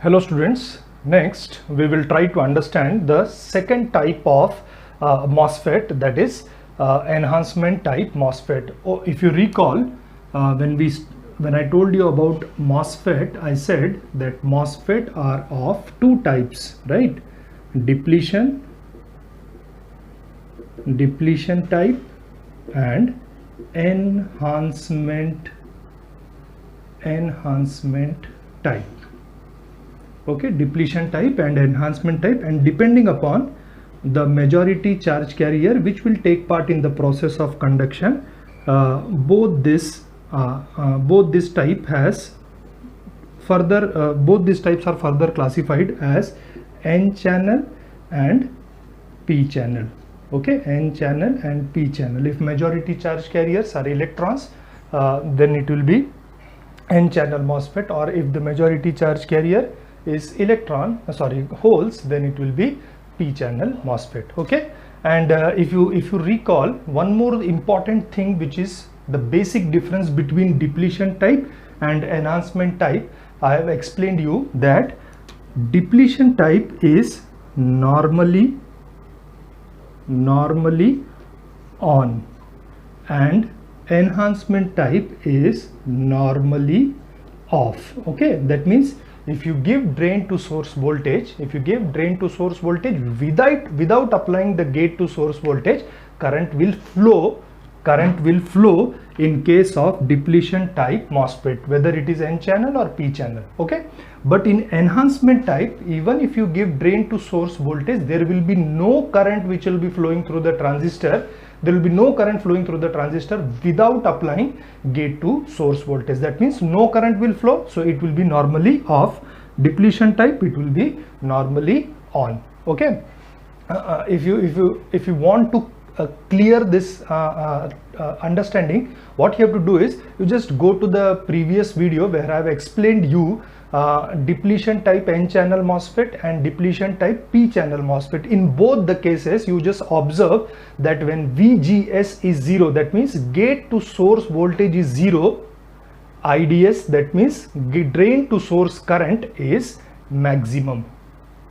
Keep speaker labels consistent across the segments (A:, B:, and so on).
A: Hello students, next we will try to understand the second type of MOSFET, that is enhancement type MOSFET. If you recall, when I told you about MOSFET, I said that MOSFET are of two types, right? Depletion type and enhancement type. Okay, depletion type and enhancement type, and depending upon the majority charge carrier which will take part in the process of conduction, both these type has further both these types are further classified as N channel and P channel. Okay, N channel and P channel. If majority charge carriers are electrons, then it will be N channel MOSFET, or if the majority charge carrier is holes, then it will be P channel MOSFET. Okay, and if you recall, one more important thing, which is the basic difference between depletion type and enhancement type. I have explained you that depletion type is normally on and enhancement type is normally off. Okay, that means if you give drain to source voltage, without applying the gate to source voltage, current will flow in case of depletion type MOSFET, whether it is N channel or P channel. Okay, but in enhancement type, even if you give drain to source voltage, there will be no current which will be flowing through the transistor. There will be no current flowing through the transistor without applying gate to source voltage. That means no current will flow, so it will be normally off. Depletion type, it will be normally on. Okay, if you want to clear this understanding, what you have to do is you just go to the previous video where I have explained you depletion type N channel MOSFET and depletion type P channel MOSFET. In both the cases, you just observe that when VGS is 0, that means gate to source voltage is 0, IDS, that means drain to source current is maximum.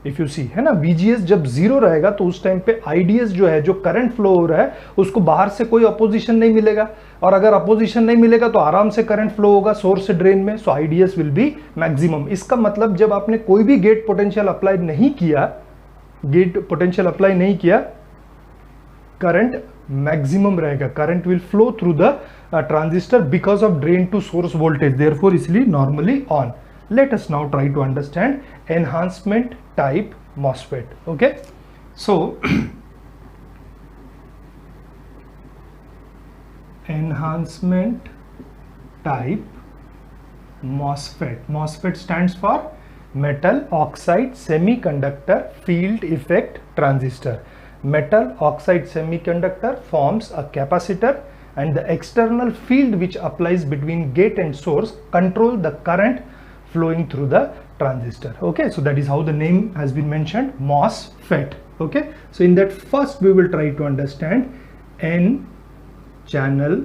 A: If you see, है ना, VGS जब 0 रहेगा तो उस time पे IDS जो है, जो करंट फ्लो हो रहा है, उसको बाहर से कोई अपोजिशन नहीं मिलेगा, और अगर अपोजिशन नहीं मिलेगा तो आराम से करंट फ्लो होगा सोर्स से ड्रेन में, सो IDS विल बी मैक्सिमम. इसका मतलब जब आपने कोई भी गेट पोटेंशियल अप्लाई नहीं किया, करंट मैक्सिमम रहेगा, current will flow through the transistor because of drain to source voltage, therefore इसलिए normally on. Let us now try to understand enhancement type MOSFET. Okay, so enhancement type MOSFET stands for metal oxide semiconductor field effect transistor. Metal oxide semiconductor forms a capacitor, and the external field which applies between gate and source control the current flowing through the transistor. Okay, so that is how the name has been mentioned, MOSFET. Okay, so in that, first we will try to understand N channel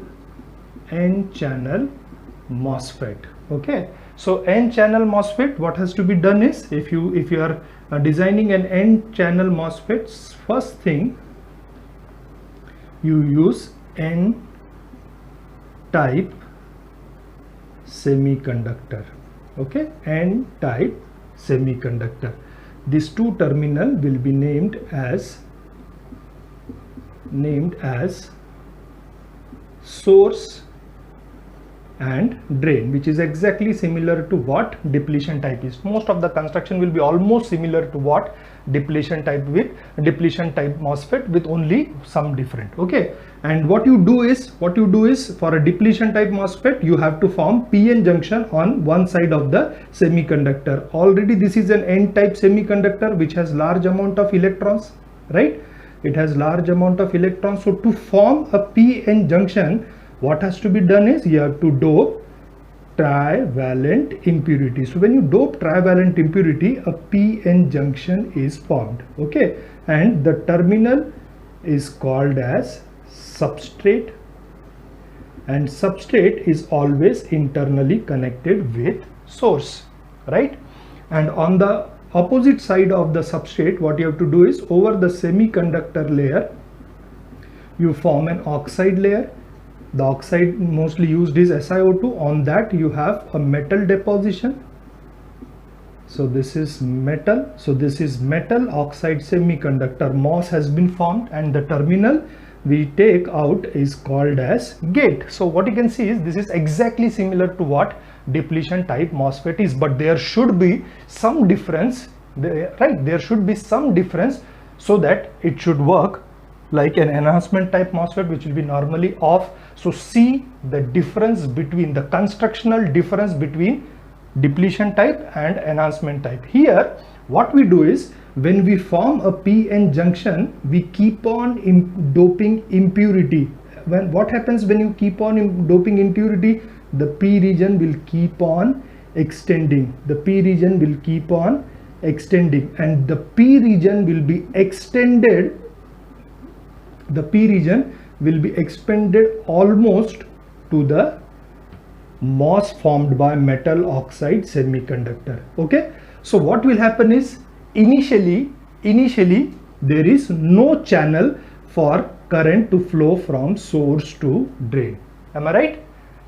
A: MOSFET. Okay, so N channel MOSFET, what has to be done is, if you are designing an N channel MOSFET, first thing you use N type semiconductor. Okay, N type semiconductor. These two terminal will be named as source and drain, which is exactly similar to what depletion type is. Most of the construction will be almost similar to what depletion type MOSFET, with only some different. Okay, and what you do is for a depletion type MOSFET, you have to form PN junction on one side of the semiconductor. Already this is an N type semiconductor which has large amount of electrons, right? It has large amount of electrons. So to form a PN junction, what has to be done is you have to dope trivalent impurity. So when you dope trivalent impurity, a PN junction is formed. Okay, and the terminal is called as substrate, and substrate is always internally connected with source, right? and on the opposite side of the substrate, what you have to do is, over the semiconductor layer you form an oxide layer. The oxide mostly used is SiO2. On that you have a metal deposition. So this is metal. So this is metal oxide semiconductor. MOS has been formed, and the terminal we take out is called as gate. So what you can see is, this is exactly similar to what depletion type MOSFET is, but there should be some difference, right? There should be some difference so that it should work like an enhancement type MOSFET, which will be normally off. So see the difference between the constructional difference between depletion type and enhancement type. Here what we do is, when we form a p-n junction, we keep on doping impurity. What happens when you keep on doping impurity? The p region will keep on extending. The p region will keep on extending, and the p region will be extended. The p region will be expanded almost to the MOS formed by metal oxide semiconductor. Okay, so what will happen is, initially there is no channel for current to flow from source to drain. Am I right?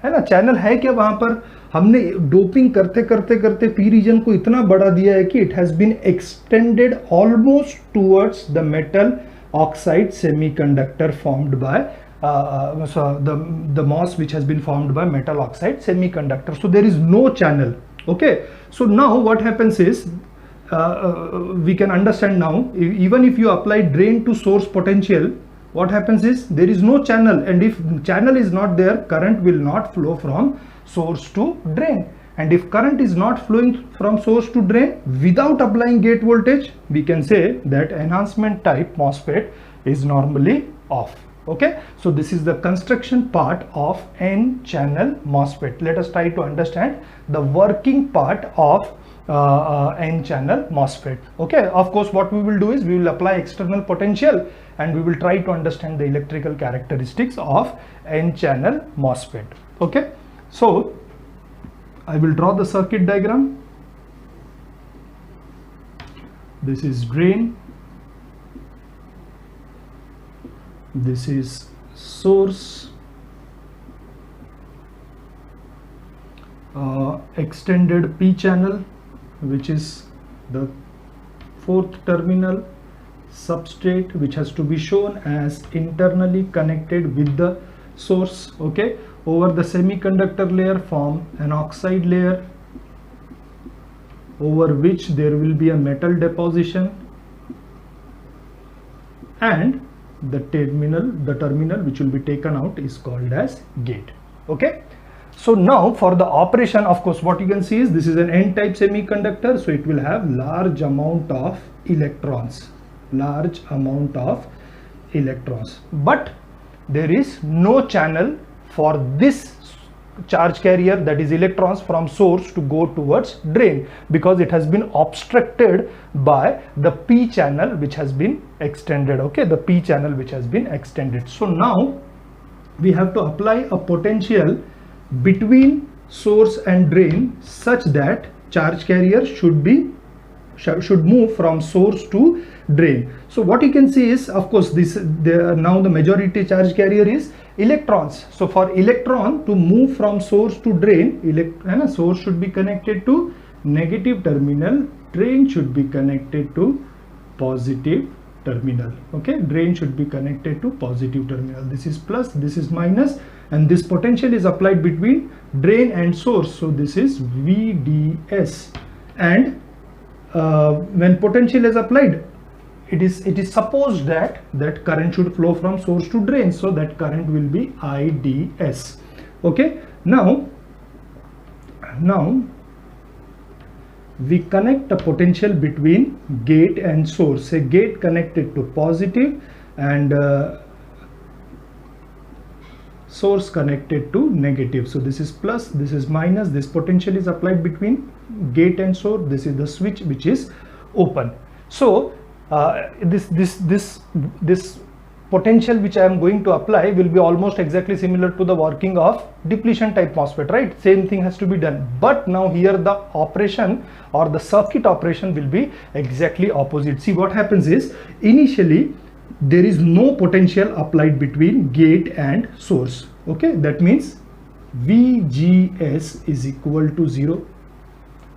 A: है ना, channel है क्या वहां पर? हमने doping करते करते करते पी रीजन को इतना बढ़ा दिया है कि it has been extended almost towards the metal oxide semiconductor formed by the MOS which has been formed by metal oxide semiconductor. So there is no channel. Okay, so now what happens is, we can understand now, even if you apply drain to source potential, what happens is, there is no channel, and if channel is not there, current will not flow from source to drain. And if current is not flowing from source to drain without applying gate voltage, we can say that enhancement type MOSFET is normally off. Okay, so this is the construction part of N channel MOSFET. Let us try to understand the working part of N channel MOSFET. Okay, of course what we will do is, we will apply external potential and we will try to understand the electrical characteristics of N channel MOSFET. Okay, so I will draw the circuit diagram. This is drain, this is source, extended P channel, which is the fourth terminal, substrate which has to be shown as internally connected with the source. Okay, over the semiconductor layer form an oxide layer, over which there will be a metal deposition, and the terminal which will be taken out is called as gate. Okay, so now for the operation, of course what you can see is, this is an n-type semiconductor, so it will have large amount of electrons, but there is no channel for this charge carrier, that is electrons, from source to go towards drain, because it has been obstructed by the P channel which has been extended. Okay, the P channel which has been extended. So now we have to apply a potential between source and drain such that charge carrier should move from source to drain. So what you can see is, of course now the majority charge carrier is electrons. So for electron to move from source to drain, source should be connected to negative terminal, drain should be connected to positive terminal. Okay, drain should be connected to positive terminal. This is plus, this is minus, and this potential is applied between drain and source. So this is VDS, and when potential is applied, it is supposed that current should flow from source to drain, so that current will be IDS. Okay, now we connect a potential between gate and source. Say gate connected to positive and source connected to negative. So this is plus, this is minus, this potential is applied between gate and source. This is the switch which is open. So this potential which I am going to apply will be almost exactly similar to the working of depletion type MOSFET, right? Same thing has to be done, but now here the operation or the circuit operation will be exactly opposite. See, what happens is, initially there is no potential applied between gate and source. Okay, that means VGS is equal to 0.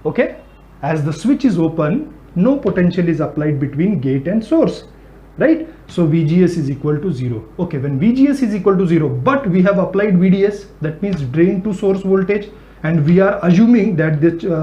A: Okay, as the switch is open, no potential is applied between gate and source, right? So VGS is equal to 0. Okay, when VGS is equal to 0, but we have applied VDS, that means drain to source voltage, and we are assuming that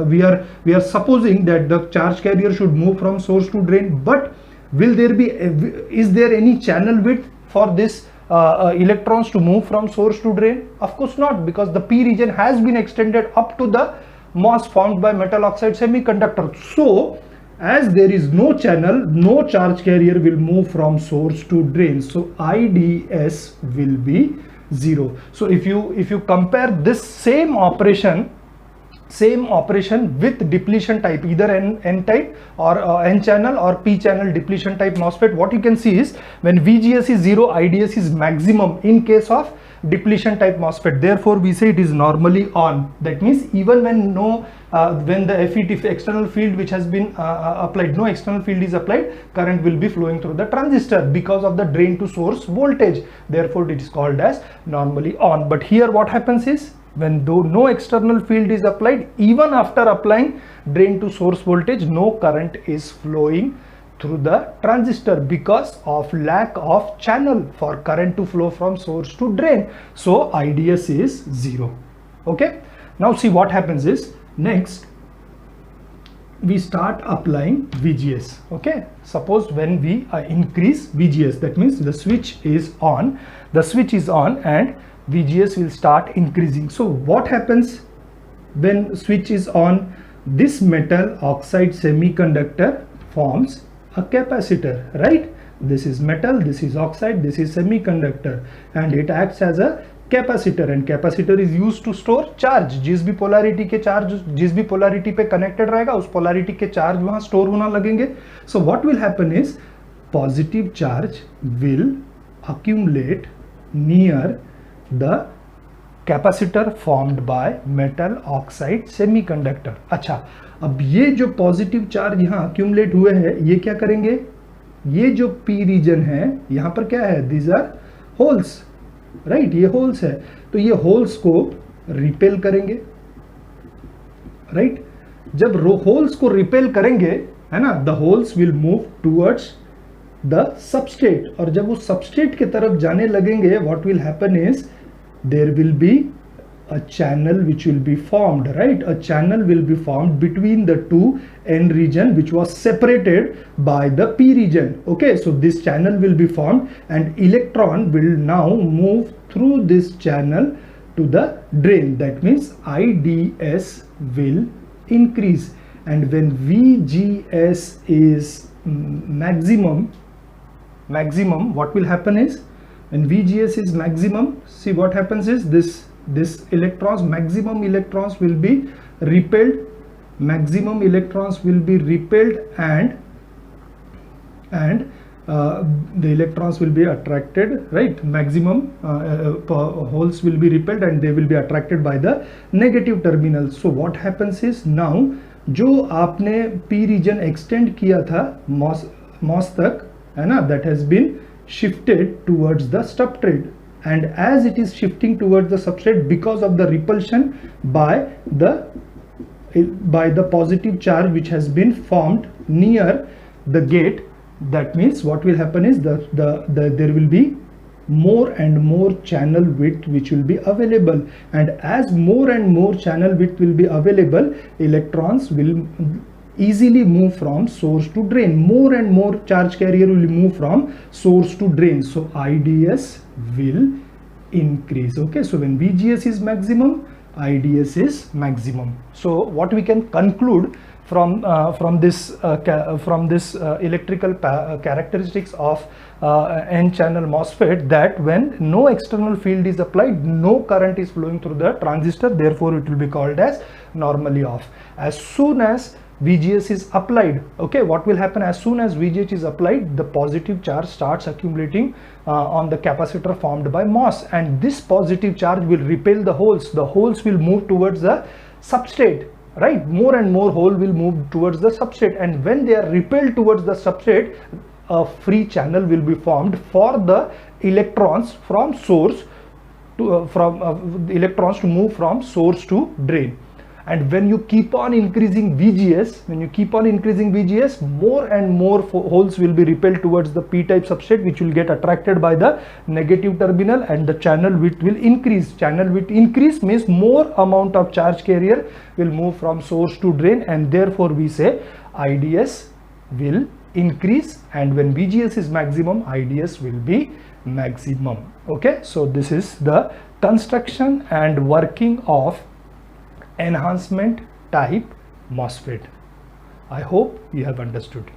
A: we are supposing that the charge carrier should move from source to drain. But will there be is there any channel width for this electrons to move from source to drain? Of course not, because the P region has been extended up to the MOS formed by metal oxide semiconductor. So as there is no channel, no charge carrier will move from source to drain, so IDS will be 0. So if you compare this same operation with depletion type, either N type or N channel or P channel depletion type MOSFET, what you can see is, when VGS is 0, IDS is maximum in case of depletion type MOSFET. Therefore we say it is normally on. That means even when when the FET, external field which has been applied, no external field is applied, current will be flowing through the transistor because of the drain to source voltage. Therefore it is called as normally on. But here what happens is, when though no external field is applied, even after applying drain to source voltage, no current is flowing through the transistor because of lack of channel for current to flow from source to drain. So IDS is 0. Okay, now see what happens is, next we start applying VGS. Okay, suppose when we increase VGS, that means the switch is on, and VGS will start increasing. So what happens when switch is on? This metal oxide semiconductor forms a capacitor, right? This is metal, this is oxide, this is semiconductor, and it acts as a capacitor, and capacitor is used to store charge. जिस भी polarity के charge जिस भी polarity पे connected रहेगा, उस polarity के charge वहां स्टोर होना लगेंगे. So what will happen is, positive charge will accumulate near the capacitor formed by metal oxide semiconductor. अच्छा, अब ये जो पॉजिटिव चार्ज यहाँ अक्यूमुलेट हुए हैं, ये क्या करेंगे? ये जो पी रीजन है, यहाँ पर क्या है? These are holes, right? ये होल्स है, तो ये होल्स को रिपेल करेंगे, राइट? जब होल्स को रिपेल करेंगे, है ना, the holes will move towards the substrate, और जब वो सबस्ट्रेट की तरफ जाने लगेंगे, what will happen is, there will be a channel which will be formed, right? A channel will be formed between the two N region which was separated by the P region. Okay, so this channel will be formed, and electron will now move through this channel to the drain. That means IDS will increase, and when VGS is maximum, what will happen is, when VGS is maximum, see what happens is, this electrons, maximum electrons will be repelled, and the electrons will be attracted, right? Maximum holes will be repelled and they will be attracted by the negative terminal. So what happens is, now जो आपने P region extend किया था MOS तक, है ना, that has been shifted towards the substrate, and as it is shifting towards the substrate because of the repulsion by the positive charge which has been formed near the gate, that means what will happen is, there will be more and more channel width which will be available, and as more and more channel width will be available, electrons will easily move from source to drain. More and more charge carrier will move from source to drain, so IDS will increase. Okay, so when VGS is maximum, IDS is maximum. So what we can conclude from this electrical characteristics of N channel MOSFET, that when no external field is applied, no current is flowing through the transistor, therefore it will be called as normally off. As soon as VGS is applied, okay, what will happen as soon as VGS is applied, the positive charge starts accumulating on the capacitor formed by MOS, and this positive charge will repel the holes. The holes will move towards the substrate, right? More and more hole will move towards the substrate, and when they are repelled towards the substrate, a free channel will be formed for the electrons from source to the electrons to move from source to drain. And when you keep on increasing VGS, more and more holes will be repelled towards the p-type substrate, which will get attracted by the negative terminal, and the channel width will increase. Channel width increase means more amount of charge carrier will move from source to drain, and therefore we say IDS will increase, and when VGS is maximum, IDS will be maximum. Okay, so this is the construction and working of enhancement type MOSFET. I hope you have understood.